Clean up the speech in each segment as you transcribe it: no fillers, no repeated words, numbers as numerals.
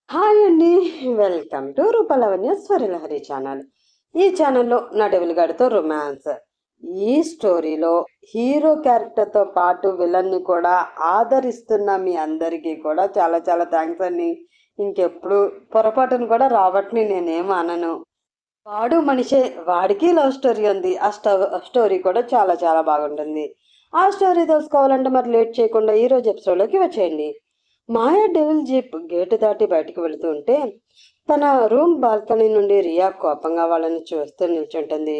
Hi అండి. Welcome to Rupalavanya Swaralahari channel. ఈ ఛానల్లో నటవిల్ గారితో రొమాన్స్. ఈ స్టోరీలో హీరో క్యారెక్టర్తో పాటు విలన్ని కూడా ఆదరిస్తున్న మీ అందరికీ కూడా చాలా చాలా థ్యాంక్స్ అండి. ఇంకెప్పుడు పొరపాటును కూడా రాబట్టి నేనేం అనను. వాడు మనిషే, వాడికి లవ్ స్టోరీ ఉంది. ఆ స్టోరీ కూడా చాలా చాలా బాగుంటుంది. ఆ స్టోరీ తెలుసుకోవాలంటే మరి లేట్ చేయకుండా ఈరోజు ఎపిసోడ్లోకి వచ్చేయండి. మాయా డెవిల్ జీప్ గేటు దాటి బయటకు వెళుతూ ఉంటే తన రూమ్ బాల్కనీ నుండి రియా కోపంగా వాళ్ళని చూస్తూ నిల్చుంటుంది.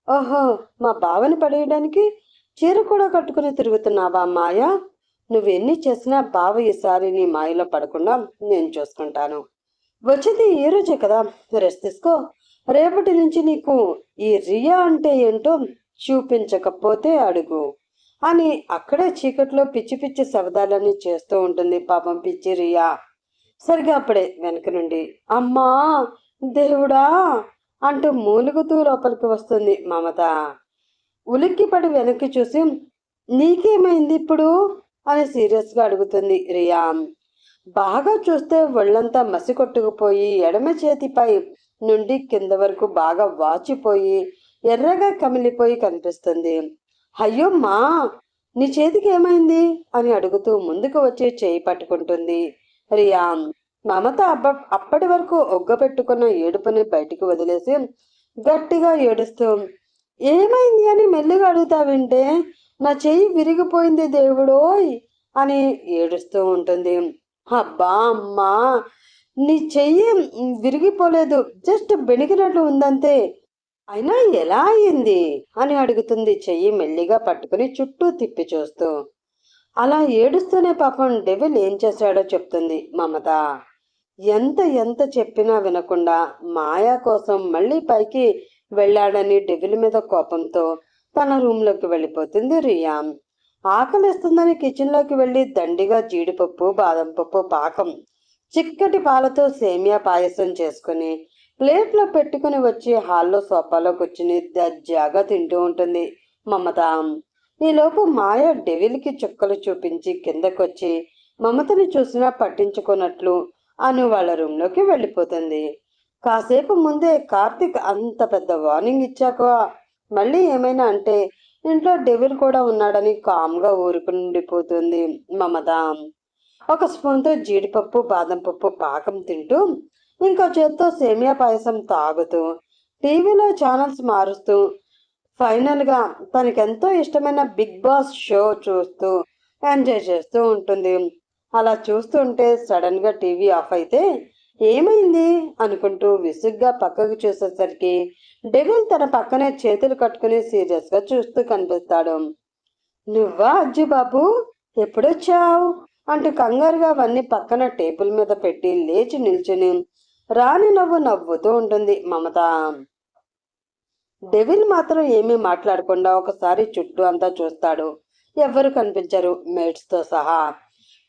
ఓహో, మా బావని పడేయడానికి చీర కూడా కట్టుకుని తిరుగుతున్నావా మాయా? నువ్వెన్ని చేసినా బావ ఈసారి నీ మాయలో పడకుండా నేను చూసుకుంటాను. వచ్చేది ఈ రోజే కదా, రెస్ట్ తీసుకో. రేపటి నుంచి నీకు ఈ రియా అంటే ఏంటో చూపించకపోతే అడుగు అని అక్కడే చీకట్లో పిచ్చి పిచ్చి శబ్దాలన్నీ చేస్తూ ఉంటుంది పాపం పిచ్చి రియా. సరిగా అప్పుడే వెనక నుండి అమ్మా దేవుడా అంటూ మూలుగుతూ లోపలికి వస్తుంది మమత. ఉలిక్కిపడి వెనక్కి చూసి నీకేమైంది ఇప్పుడు అని సీరియస్గా అడుగుతుంది రియా. బాగా చూస్తే ఒళ్ళంతా మసి కొట్టుకుపోయి ఎడమ చేతిపై నుండి కింద వరకు బాగా వాచిపోయి ఎర్రగా కమిలిపోయి కనిపిస్తుంది. అయ్యో మా, నీ చేతికి ఏమైంది అని అడుగుతూ ముందుకు వచ్చి చేయి పట్టుకుంటుంది రియా. మమత అప్పటి వరకు ఒగ్గపెట్టుకున్న ఏడుపుని బయటికి వదిలేసి గట్టిగా ఏడుస్తూ ఏమైంది అని మెల్లిగా అడుగుతావింటే, నా చెయ్యి విరిగిపోయింది దేవుడోయ్ అని ఏడుస్తూ ఉంటుంది. అబ్బా అమ్మా, నీ చెయ్యి విరిగిపోలేదు, జస్ట్ బెణికినట్లు ఉందంతే. అయినా ఎలా అయింది అని అడుగుతుంది చెయ్యి మెల్లిగా పట్టుకుని చుట్టూ తిప్పి చూస్తూ. అలా ఏడుస్తూనే పాపం డెవిల్ ఏం చేశాడో చెప్తుంది మమత. ఎంత ఎంత చెప్పినా వినకుండా మాయా కోసం మళ్ళీ పైకి వెళ్ళాడని డెవిల్ మీద కోపంతో తన రూమ్లోకి వెళ్ళిపోతుంది రియా. ఆకలిస్తుందని కిచెన్లోకి వెళ్ళి దండిగా జీడిపప్పు బాదం పప్పు పాకం చిక్కటి పాలతో సేమియా పాయసం చేసుకుని ప్లేట్లో పెట్టుకుని వచ్చి హాల్లో సోఫాలో కూర్చుని దర్జాగా తింటూ ఉంటుంది మమత. ఈలోపు మాయ డెవిల్కి చుక్కలు చూపించి కిందకొచ్చి మమతని చూసినా పట్టించుకున్నట్లు అను వాళ్ళ రూమ్లోకి వెళ్ళిపోతుంది. కాసేపు ముందే కార్తిక్ అంత పెద్ద వార్నింగ్ ఇచ్చాక మళ్ళీ ఏమైనా అంటే ఇంట్లో డెవిల్ కూడా ఉన్నాడని కామ్గా ఊరుకుండిపోతుంది మమత. ఒక స్పూన్తో జీడిపప్పు బాదం పప్పు పాకం తింటూ ఇంకో చేత్తో సేమియా పాయసం తాగుతూ టీవీలో ఛానల్స్ మారుస్తూ ఫైనల్గా తనకెంతో ఇష్టమైన బిగ్ బాస్ షో చూస్తూ ఎంజాయ్ చేస్తూ ఉంటుంది. అలా చూస్తుంటే సడన్గా టీవీ ఆఫ్ అయితే ఏమైంది అనుకుంటూ విసుగ్గా పక్కకు చూసేసరికి డెవిల్ తన పక్కనే చేతులు కట్టుకుని సీరియస్గా చూస్తూ కనిపిస్తాడు. నువ్వా అజ్జు బాబు, ఎప్పుడొచ్చావు అంటూ కంగారుగా అవన్నీ పక్కన టేబుల్ మీద పెట్టి లేచి నిల్చుని రాని నవ్వుతూ ఉంటుంది మమత. డెవిల్ మాత్రం ఏమీ మాట్లాడకుండా ఒకసారి చుట్టూ అంతా చూస్తాడు. ఎవ్వరు కనిపించరు, మేట్స్తో సహా.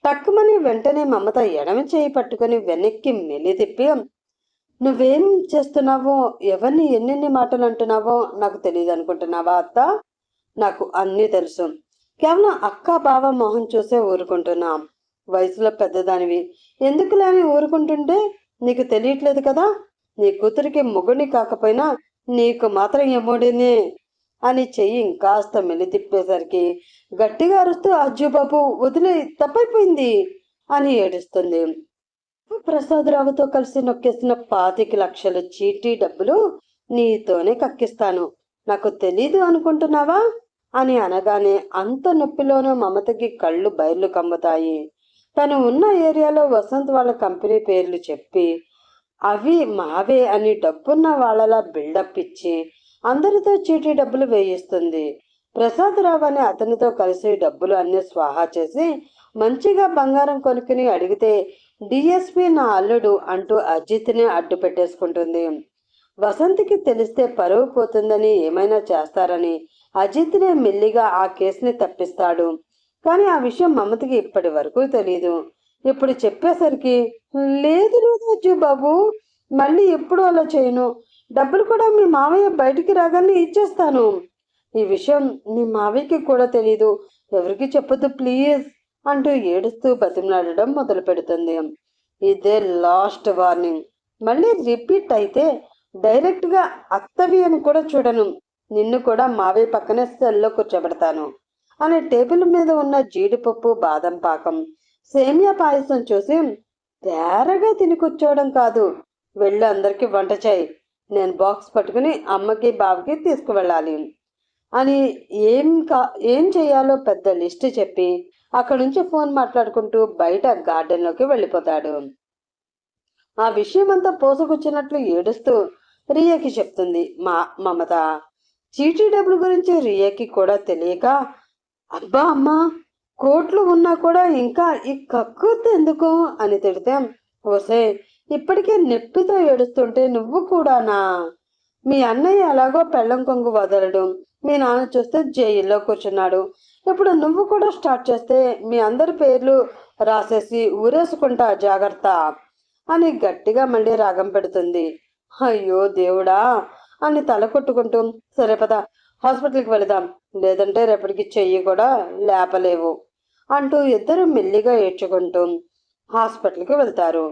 తక్కువని వెంటనే మమత ఎడమ చేయి పట్టుకుని వెనక్కి మెల్లి తిప్పి నువ్వేం చేస్తున్నావో, ఎవరిని ఎన్నెన్ని మాటలు అంటున్నావో నాకు తెలియదు అనుకుంటున్నావా అత్త? నాకు అన్నీ తెలుసు. కేవలం అక్క బావ మొహం చూసే ఊరుకుంటున్నాం. వయసులో పెద్దదానివి, ఎందుకు లేని ఊరుకుంటుంటే నీకు తెలియట్లేదు కదా. నీ కూతురికి మొగుడిని కాకపోయినా నీకు మాత్రం ఎమ్ముడినే అని చెయ్యి ఇంకాస్త మెల్లి తిప్పేసరికి గట్టిగా అరుస్తూ అజ్జుబాబు వదిలే, తప్పైపోయింది అని ఏడుస్తుంది. ప్రసాదరావుతో కలిసి నొక్కేసిన 25 లక్షల చీటీ డబ్బులు నీతోనే కక్కిస్తాను, నాకు తెలీదు అనుకుంటున్నావా అని అనగానే అంత నొప్పిలోనూ మమతకి కళ్ళు బయర్లు కమ్ముతాయి. తను ఉన్న ఏరియాలో వసంత్ వాళ్ళ కంపెనీ పేర్లు చెప్పి అవి మావే అని డబ్బున్న వాళ్ళలా బిల్డప్ ఇచ్చి అందరితో చీటీ డబ్బులు వేయిస్తుంది. ప్రసాదరావు అని అతనితో కలిసి డబ్బులు అన్ని స్వాహా చేసి మంచిగా బంగారం కొనుక్కుని అడిగితే డిఎస్పి నా అల్లుడు అంటూ అజిత్ని అడ్డు పెట్టేసుకుంటుంది. వసంత్కి తెలిస్తే పరువు పోతుందని ఏమైనా చేస్తారని అజిత్నే మెల్లిగా ఆ కేసుని తప్పిస్తాడు. కానీ ఆ విషయం మమతకి ఇప్పటి వరకు తెలీదు. ఇప్పుడు చెప్పేసరికి లేదు లేదు అజ్జు బాబు, మళ్ళీ ఎప్పుడు అలా చేయను. డబ్బులు కూడా మీ మావయ్య బయటికి రాగానే ఇచ్చేస్తాను. ఈ విషయం మీ మావయ్యకి కూడా తెలీదు, ఎవరికి చెప్పొద్దు ప్లీజ్ అంటూ ఏడుస్తూ బతిమలాడడం మొదలు పెడుతుంది. ఇదే లాస్ట్ వార్నింగ్. మళ్ళీ రిపీట్ అయితే డైరెక్ట్గా అత్తవి అని కూడా చూడను. నిన్ను కూడా మావే పక్కనే సెల్లో కూర్చోబెడతాను అని టేబుల్ మీద ఉన్న జీడిపప్పు బాదం పాకం సేమియా పాయసం చూసి తేరగా తిని కూర్చోవడం కాదు, వెళ్ళి అందరికీ వంట చేయి, నేను బాక్స్ పట్టుకుని అమ్మకి బావకి తీసుకువెళ్ళాలి అని ఏం చేయాలో పెద్ద లిస్ట్ చెప్పి అక్కడి నుంచి ఫోన్ మాట్లాడుకుంటూ బయట గార్డెన్లోకి వెళ్ళిపోతాడు. ఆ విషయం అంతా పోసుకొచ్చినట్లు ఏడుస్తూ రియాకి చెప్తుంది మమత. చీటీ డబ్బుల గురించి రియాకి కూడా తెలియక, అబ్బా అమ్మా, కోట్లు ఉన్నా కూడా ఇంకా ఈ కక్కుర్తి ఎందుకు అని తిడితే, ఓసే ఇప్పటికే నొప్పితో ఏడుస్తుంటే నువ్వు కూడానా? మీ అన్నయ్య ఎలాగో పెళ్ళం కొంగు వదలడు, మీ నాన్న చూస్తే జైల్లో కూర్చున్నాడు, ఇప్పుడు నువ్వు కూడా స్టార్ట్ చేస్తే మీ అందరి పేర్లు రాసేసి ఊరేసుకుంటా జాగ్రత్త అని గట్టిగా మళ్ళీ రాగం పెడుతుంది. అయ్యో దేవుడా అని తల కొట్టుకుంటూ, సరే పద హాస్పిటల్కి వెళదాం, లేదంటే రేపటికి చెయ్యి కూడా లేపలేవు అంటూ ఇద్దరు మెల్లిగా ఏడ్చుకుంటూ హాస్పిటల్కి వెళ్తారు.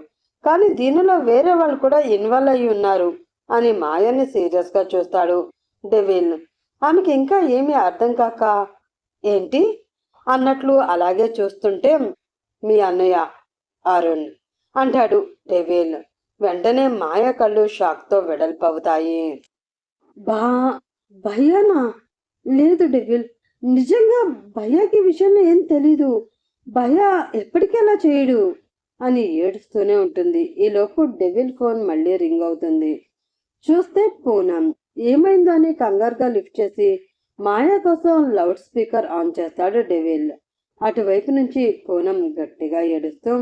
కానీ దీనిలో వేరే వాళ్ళు కూడా ఇన్వాల్వ్ అయి ఉన్నారు అని మాయని సీరియస్గా చూస్తాడు డెవిల్. ఆమెకి ఇంకా ఏమీ అర్థం కాక ఏంటి అన్నట్లు అలాగే చూస్తుంటే, మీ అన్నయ్య అరుణ్ అంటాడు డెవిల్. వెంటనే మాయ కళ్ళు షాక్తో వెడల్పవుతాయి. భయ్యానా? లేదు డెవిల్, నిజంగా భయ్యాకి విషయంలో ఏం తెలీదు, భయ్యా ఎప్పటికెలా చేయడు అని ఏడుస్తూనే ఉంటుంది. ఈలోపు డెవిల్ ఫోన్ మళ్ళీ రింగ్ అవుతుంది. చూస్తే పూనం. ఏమైందో అని కంగారుగా లిఫ్ట్ చేసి మాయా కోసం లౌడ్ స్పీకర్ ఆన్ చేస్తాడు డెవిల్. అటువైపు నుంచి పూనం గట్టిగా ఏడుస్తూ,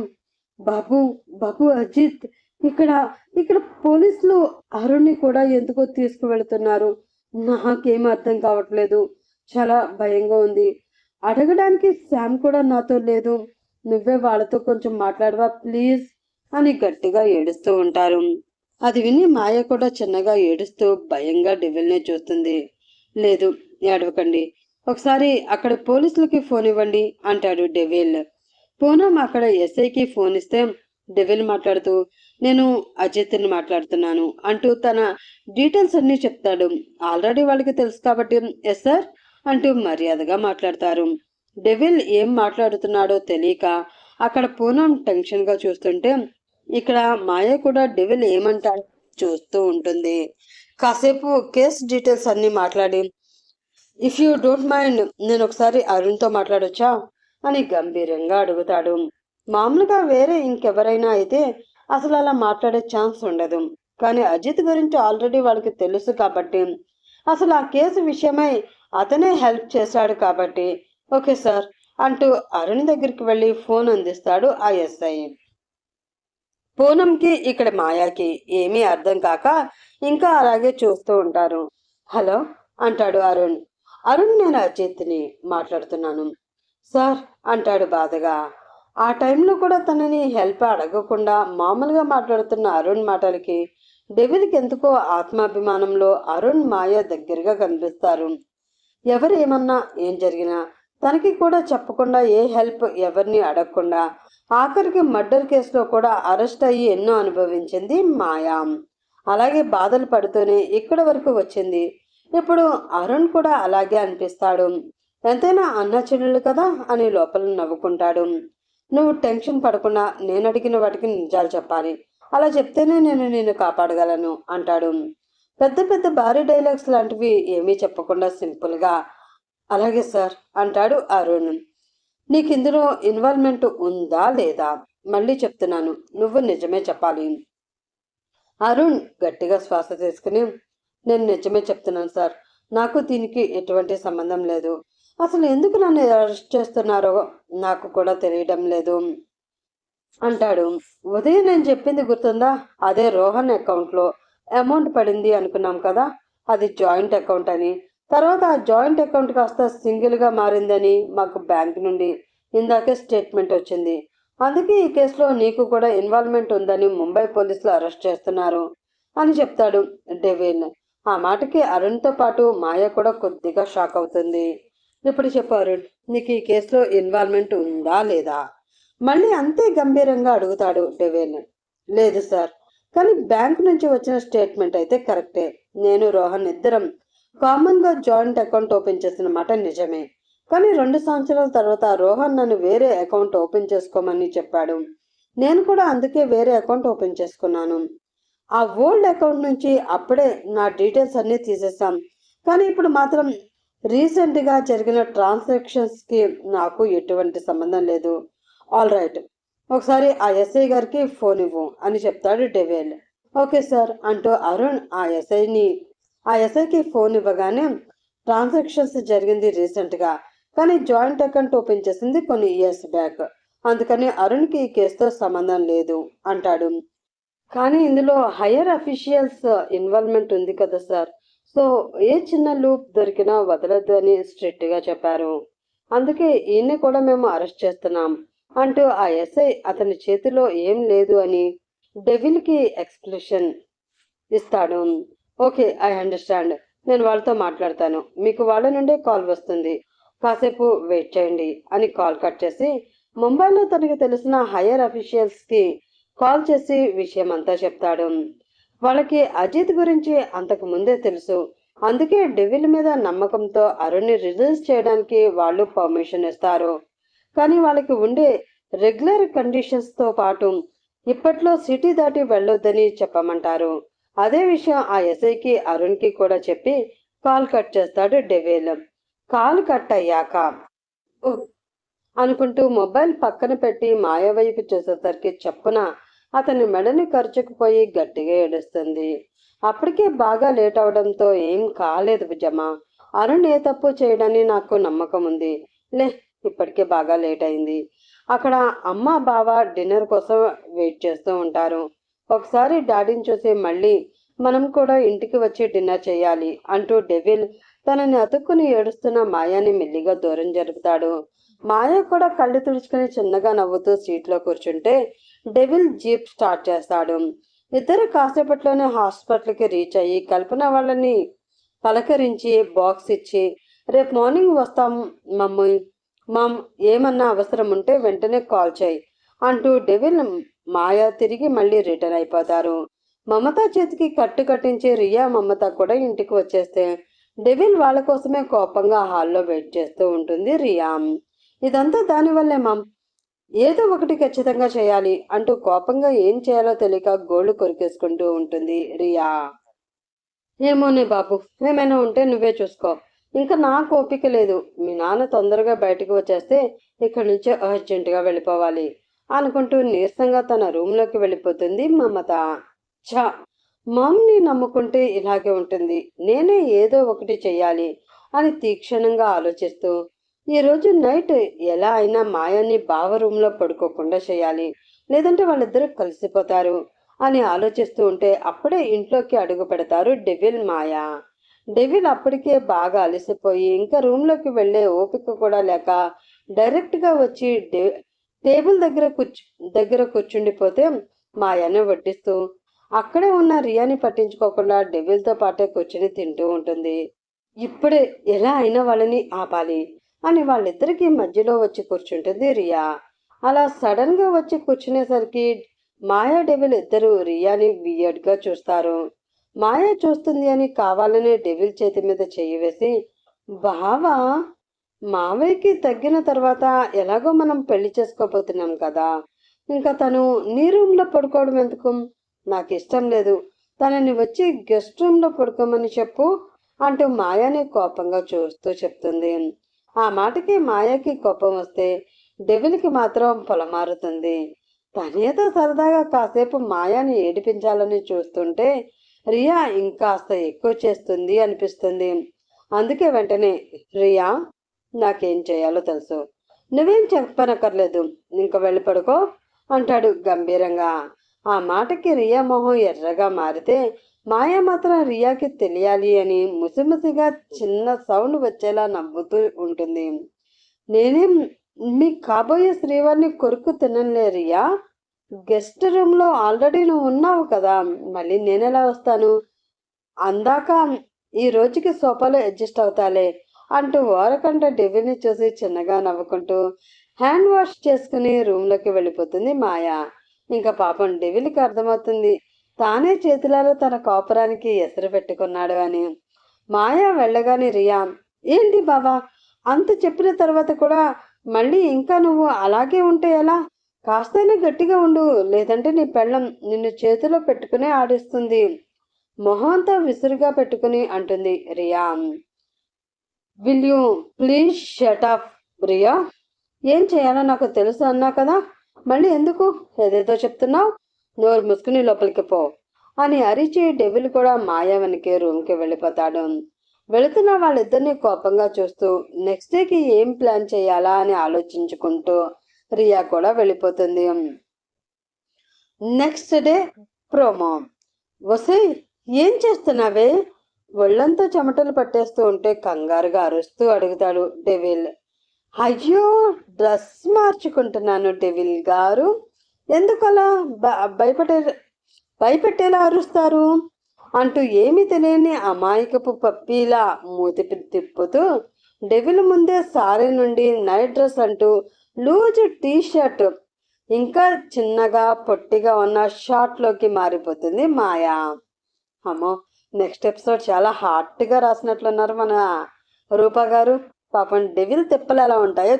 బాబు బాబు అజిత్, ఇక్కడ ఇక్కడ పోలీసులు అరుణ్ని కూడా ఎందుకో తీసుకువెళుతున్నారు, నాకేం అర్థం కావట్లేదు, చాలా భయంగా ఉంది, అడగడానికి శామ్ కూడా నాతో లేదు, నువ్వే వాళ్ళతో కొంచెం మాట్లాడవా ప్లీజ్ అని గట్టిగా ఏడుస్తూ ఉంటారు. అది విని మాయ కూడా చిన్నగా ఏడుస్తూ భయంగా డెవిల్నే చూస్తుంది. లేదు ఏడవకండి, ఒకసారి అక్కడ పోలీసులకి ఫోన్ ఇవ్వండి అంటాడు డెవిల్. పూనం అక్కడ ఎస్ఐకి ఫోన్ ఇస్తే డెవిల్ మాట్లాడుతూ, నేను అజిత్ని మాట్లాడుతున్నాను అంటూ తన డీటెయిల్స్ అన్నీ చెప్తాడు. ఆల్రెడీ వాళ్ళకి తెలుసు కాబట్టి ఎస్ సార్ అంటూ మర్యాదగా మాట్లాడతారు. డెవిల్ ఏం మాట్లాడుతున్నాడో తెలియక అక్కడ పూనం టెన్షన్గా చూస్తుంటే, ఇక్కడ మాయ కూడా డెవిల్ ఏమంటాడో చూస్తూ ఉంటుంది. కాసేపు కేస్ డీటెయిల్స్ అన్నీ మాట్లాడి, ఇఫ్ యూ డోంట్ మైండ్ నేను ఒకసారి అరుణ్తో మాట్లాడొచ్చా అని గంభీరంగా అడుగుతాడు. మామూలుగా వేరే ఇంకెవరైనా అయితే అసలు అలా మాట్లాడే ఛాన్స్ ఉండదు, కానీ అజిత్ గురించి ఆల్రెడీ వాళ్ళకి తెలుసు కాబట్టి, అసలు ఆ కేసు విషయమై అతనే హెల్ప్ చేశాడు కాబట్టి ఓకే సార్ అంటూ అరుణ్ దగ్గరికి వెళ్ళి ఫోన్ అందిస్తాడు ఆ ఎస్ఐ. పూనంకి ఇక్కడ మాయాకి ఏమీ అర్థం కాక ఇంకా అలాగే చూస్తూ ఉంటారు. హలో అంటాడు అరుణ్. అరుణ్, నేను అజిత్ని మాట్లాడుతున్నాను సార్ అంటాడు బాధగా. ఆ టైంలో కూడా తనని హెల్ప్ అడగకుండా మామూలుగా మాట్లాడుతున్న అరుణ్ మాటలకి డెవిల్కి ఎందుకో ఆత్మాభిమానంలో అరుణ్ మాయ దగ్గరగా కనిపిస్తారు. ఎవరు ఏమన్నా ఏం జరిగినా తనకి కూడా చెప్పకుండా, ఏ హెల్ప్ ఎవరిని అడగకుండా, ఆఖరికి మర్డర్ కేసులో కూడా అరెస్ట్ అయ్యి ఎన్నో అనుభవించింది మాయా. అలాగే బాధలు పడుతూనే ఇక్కడ వరకు వచ్చింది. ఇప్పుడు అరుణ్ కూడా అలాగే అనిపిస్తాడు. ఎంతైనా అన్న చెల్లెలు కదా అని లోపల నవ్వుకుంటాడు. నువ్వు టెన్షన్ పడకుండా నేను అడిగిన వాటికి నిజాలు చెప్పాలి, అలా చెప్తేనే నేను నిన్ను కాపాడగలను అంటాడు. పెద్ద పెద్ద భారీ డైలాగ్స్ లాంటివి ఏమీ చెప్పకుండా సింపుల్గా అలాగే సార్ అంటాడు అరుణ్. నీకు ఇందులో ఇన్వాల్వ్మెంట్ ఉందా లేదా? మళ్ళీ చెప్తున్నాను, నువ్వు నిజమే చెప్పాలి. అరుణ్ గట్టిగా శ్వాస తీసుకుని, నేను నిజమే చెప్తున్నాను సార్, నాకు దీనికి ఎటువంటి సంబంధం లేదు, అసలు ఎందుకు నన్ను అరెస్ట్ చేస్తున్నారో నాకు కూడా తెలియడం లేదు అంటాడు. ఉదయం నేను చెప్పింది గుర్తుందా? అదే రోహన్ అకౌంట్లో అమౌంట్ పడింది అనుకున్నాం కదా, అది జాయింట్ అకౌంట్ అని, తర్వాత ఆ జాయింట్ అకౌంట్ కాస్త సింగిల్గా మారిందని మాకు బ్యాంక్ నుండి ఇందాకే స్టేట్మెంట్ వచ్చింది. అందుకే ఈ కేసులో నీకు కూడా ఇన్వాల్వ్మెంట్ ఉందని ముంబై పోలీసులు అరెస్ట్ చేస్తున్నారు అని చెప్తాడు డెవిల్. ఆ మాటకి అరుణ్తో పాటు మాయ కూడా కొద్దిగా షాక్ అవుతుంది. ఇప్పుడు చెప్పు అరుణ్, నీకు ఈ కేసులో ఇన్వాల్వ్మెంట్ ఉందా లేదా? మళ్ళీ అంతే గంభీరంగా అడుగుతాడు డెవిల్. లేదు సార్, కానీ బ్యాంక్ నుంచి వచ్చిన స్టేట్మెంట్ అయితే కరెక్టే. నేను రోహన్ ఇద్దరం కామన్గా జాయింట్ అకౌంట్ ఓపెన్ చేసిన మాట నిజమే. కానీ 2 సంవత్సరాల తర్వాత రోహన్ నన్ను వేరే అకౌంట్ ఓపెన్ చేసుకోమని చెప్పాడు. నేను కూడా అందుకే వేరే అకౌంట్ ఓపెన్ చేసుకున్నాను. ఆ ఓల్డ్ అకౌంట్ నుంచి అప్పుడే నా డీటెయిల్స్ అన్నీ తీసేసాం. కానీ ఇప్పుడు మాత్రం రీసెంట్గా జరిగిన ట్రాన్సాక్షన్స్కి నాకు ఎటువంటి సంబంధం లేదు. ఆల్ రైట్, ఒకసారి ఆ ఎస్ఐ గారికి ఫోన్ ఇవ్వు అని చెప్తాడు డెవిల్. ఓకే సార్ అంటూ అరుణ్ ఆ ఎస్ఐకి ఫోన్ ఇవ్వగానే, ట్రాన్సాక్షన్స్ జరిగింది రీసెంట్గా, కానీ జాయింట్ అకౌంట్ ఓపెన్ చేసింది కొన్ని ఇయర్స్ బ్యాక్. అందుకని అరుణ్కి ఈ కేసుతో సంబంధం లేదు అంటాడు. కానీ ఇందులో హయ్యర్ అఫీషియల్స్ ఇన్వాల్వ్మెంట్ ఉంది కదా సార్, సో ఏ చిన్న లూప్ దొరికినా వదలద్దు అని స్ట్రిక్ట్గా చెప్పారు. అందుకే ఈయన్ని కూడా మేము అరెస్ట్ చేస్తున్నాం అంటూ ఆ ఎస్ఐ అతని చేతిలో ఏం లేదు అని డెవిల్కి ఎక్స్ప్లెనేషన్ ఇస్తాడు. ఓకే, ఐ అండర్స్టాండ్, నేను వాళ్ళతో మాట్లాడతాను, మీకు వాళ్ళ నుండే కాల్ వస్తుంది, కాసేపు వెయిట్ చేయండి అని కాల్ కట్ చేసి ముంబైలో తనకు తెలిసిన హయ్యర్ అఫీషియల్స్కి కాల్ చేసి విషయం అంతా చెప్తాడు. వాళ్ళకి అజిత్ గురించి అంతకు ముందే తెలుసు. అందుకే డెవిల్ మీద నమ్మకంతో అరుణ్ని రిలీజ్ చేయడానికి వాళ్ళు పర్మిషన్ ఇస్తారు. కానీ వాళ్ళకి ఉండే రెగ్యులర్ కండిషన్స్తో పాటు ఇప్పట్లో సిటీ దాటి వెళ్ళొద్దని చెప్పమంటారు. అదే విషయం ఆ ఎస్ఐకి అరుణ్కి కూడా చెప్పి కాల్ కట్ చేస్తాడు డెవిల్. కాల్ కట్ అయ్యాక అనుకుంటూ మొబైల్ పక్కన పెట్టి మాయ వైపు చూసేసరికి చప్పున అతని మెడని ఖర్చుకుపోయి గట్టిగా ఏడుస్తుంది. అప్పటికే బాగా లేట్ అవడంతో ఏం కాలేదు బుజ్జమ్మ, అరుణ్ ఏ తప్పు చేయడని నాకు నమ్మకం ఉంది లే, ఇప్పటికే బాగా లేట్ అయింది. అక్కడ అమ్మ బావ డిన్నర్ కోసం వెయిట్ చేస్తూ ఉంటారు. ఒకసారి డాడీని చూసి మళ్ళీ మనం కూడా ఇంటికి వచ్చి డిన్నర్ చేయాలి అంటూ డెవిల్ తనని అతుక్కుని ఏడుస్తున్న మాయాని మెల్లిగా దూరం జరుపుతాడు. మాయ కూడా కళ్ళు తుడుచుకుని చిన్నగా నవ్వుతూ సీట్లో కూర్చుంటే డెవిల్ జీప్ స్టార్ట్ చేస్తాడు. ఇద్దరు కాసేపట్లోనే హాస్పిటల్కి రీచ్ అయ్యి కల్పన వాళ్ళని పలకరించి బాక్స్ ఇచ్చి, రేపు మార్నింగ్ వస్తాం మమ్మీ, మామ్ ఏమన్నా అవసరం ఉంటే వెంటనే కాల్ చేయి అంటూ డెవిల్ మాయ తిరిగి మళ్ళీ రిటర్న్ అయిపోతారు. మమత చేతికి కట్టు కట్టించి రియా మమత కూడా ఇంటికి వచ్చేస్తే డెవిల్ వాళ్ళ కోసమే కోపంగా హాల్లో వెయిట్ చేస్తూ ఉంటుంది రియా. ఇదంతా దానివల్లే మామ్, ఏదో ఒకటి ఖచ్చితంగా చేయాలి అంటూ కోపంగా ఏం చేయాలో తెలియక గోళ్లు కొరికేసుకుంటూ ఉంటుంది రియా. ఏమోనే బాబు, ఏమైనా ఉంటే నువ్వే చూసుకో, ఇంకా నాకు ఓపిక లేదు. మీ నాన్న తొందరగా బయటకు వచ్చేస్తే ఇక్కడి నుంచి అర్జెంటుగా వెళ్ళిపోవాలి అనుకుంటూ నీరసంగా తన రూమ్లోకి వెళ్ళిపోతుంది మమత. ఛా, మమ్మీని నమ్ముకుంటే ఇలాగే ఉంటుంది, నేనే ఏదో ఒకటి చెయ్యాలి అని తీక్షణంగా ఆలోచిస్తూ ఈరోజు నైట్ ఎలా అయినా మాయాన్ని బావ రూమ్లో పడుకోకుండా చేయాలి, లేదంటే వాళ్ళిద్దరూ కలిసిపోతారు అని ఆలోచిస్తూ ఉంటే అప్పుడే ఇంట్లోకి అడుగు పెడతారు డెవిల్ మాయా. డెవిల్ అప్పటికే బాగా అలసిపోయి ఇంకా రూమ్లోకి వెళ్ళే ఓపిక కూడా లేక డైరెక్ట్గా వచ్చి టేబుల్ దగ్గర కూర్చుండిపోతే మాయాని వడ్డిస్తూ అక్కడే ఉన్న రియాని పట్టించుకోకుండా డెవిల్తో పాటే కూర్చుని తింటూ ఉంటుంది. ఇప్పుడే ఎలా అయినా వాళ్ళని ఆపాలి అని వాళ్ళిద్దరికీ మధ్యలో వచ్చి కూర్చుంటుంది రియా. అలా సడన్గా వచ్చి కూర్చునేసరికి మాయా డెవిల్ ఇద్దరు రియాని వియర్డ్గా చూస్తారు. మాయా చూస్తుంది అని కావాలనే డెవిల్ చేతి మీద చెయ్యి వేసి, బావా, మావయ్యకి తగ్గిన తర్వాత ఎలాగో మనం పెళ్లి చేసుకోబోతున్నాం కదా, ఇంకా తను నీ రూమ్లో పడుకోవడం ఎందుకు, నాకు ఇష్టం లేదు, తనని వచ్చి గెస్ట్ రూమ్లో పడుకోమని చెప్పు అంటూ మాయాని కోపంగా చూస్తూ చెప్తుంది. ఆ మాటకి మాయాకి కోపం వస్తే డెవిల్కి మాత్రం పొలమారుతుంది. తనేదో సరదాగా కాసేపు మాయాని ఏడిపించాలని చూస్తుంటే రియా ఇంకాస్త ఎక్కువ చేస్తుంది అనిపిస్తుంది. అందుకే వెంటనే, రియా, నాకేం చేయాలో తెలుసు, నువ్వేం చెప్పనక్కర్లేదు, ఇంక వెళ్ళి పడుకో అంటాడు గంభీరంగా. ఆ మాటకి రియా మొహం ఎర్రగా మారితే మాయ మాత్రం రియాకి తెలియాలి అని ముసిముసిగా చిన్న సౌండ్ వచ్చేలా నవ్వుతూ ఉంటుంది. నేనేం మీ కాబోయే శ్రీవారిని కొరుకు తినలే రియా, గెస్ట్ రూమ్లో ఆల్రెడీ నువ్వు ఉన్నావు కదా, మళ్ళీ నేనెలా వస్తాను, అందాక ఈ రోజుకి సోఫాలో అడ్జస్ట్ అవుతాలే అంటూ ఓరకంట డెవిల్ని చూసి చిన్నగా నవ్వుకుంటూ, హ్యాండ్ వాష్ చేసుకుని రూమ్లోకి వెళ్ళిపోతుంది మాయా. ఇంకా పాపం డెవిల్కి అర్థమవుతుంది తానే చేతులారా తన కాపురానికి ఎసరు పెట్టుకున్నాడు అని. మాయా వెళ్ళగానే రియా, ఏంటి బాబా అంత చెప్పిన తర్వాత కూడా మళ్ళీ ఇంకా నువ్వు అలాగే ఉంటే ఎలా? కాస్తైనా గట్టిగా ఉండు, లేదంటే నీ పెళ్ళం నిన్ను చేతిలో పెట్టుకునే ఆడిస్తుంది. మొహం అంతా విసురుగా పెట్టుకుని అంటుంది Riya. Will you please shut up Riya? ఏం చేయాలో నాకు తెలుసు అన్నా కదా, మళ్ళీ ఎందుకు ఏదేదో చెప్తున్నావు? నోరు మూసుకుని లోపలికి పో అని అరిచి డెవిల్ కూడా మాయా వెనకే రూమ్కి వెళ్ళిపోతాడు. వెళుతున్న వాళ్ళిద్దరిని కోపంగా చూస్తూ నెక్స్ట్ డేకి ఏం ప్లాన్ చేయాలా అని ఆలోచించుకుంటూ రియా కూడా వెళ్ళిపోతుంది. Next day promo. వసే, ఏం చేస్తున్నావే? ఒళ్ళంతా చెమటలు పట్టేస్తూ ఉంటే కంగారుగా అరుస్తూ అడుగుతాడు డెవిల్. అయ్యో, డ్రెస్ మార్చుకుంటున్నాను డెవిల్ గారు. ఎందుకలా భయపెట్టేలా అరుస్తారు అంటూ ఏమీ తెలియని అమాయకపు పప్పీలా మూతి తిప్పుతూ డెవిల్ ముందే సారీ నుండి నైట్ డ్రెస్ అంటూ లూజ్ టీ షర్ట్ ఇంకా చిన్నగా పొట్టిగా ఉన్న షార్ట్లోకి మారిపోతుంది మాయా. అమ్మో, నెక్స్ట్ ఎపిసోడ్ చాలా హార్ట్గా రాసినట్లున్నారు మన రూపా గారు. పాపం డెవిల్ తిప్పలు ఎలా ఉంటాయో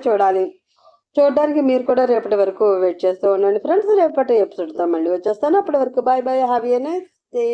చూడడానికి మీరు కూడా రేపటి వరకు వెయిట్ చేస్తూ ఉండండి ఫ్రెండ్స్. రేపటి ఎపిసోడ్తో మళ్ళీ వచ్చేస్తాను. అప్పటి వరకు bye bye, have a nice day.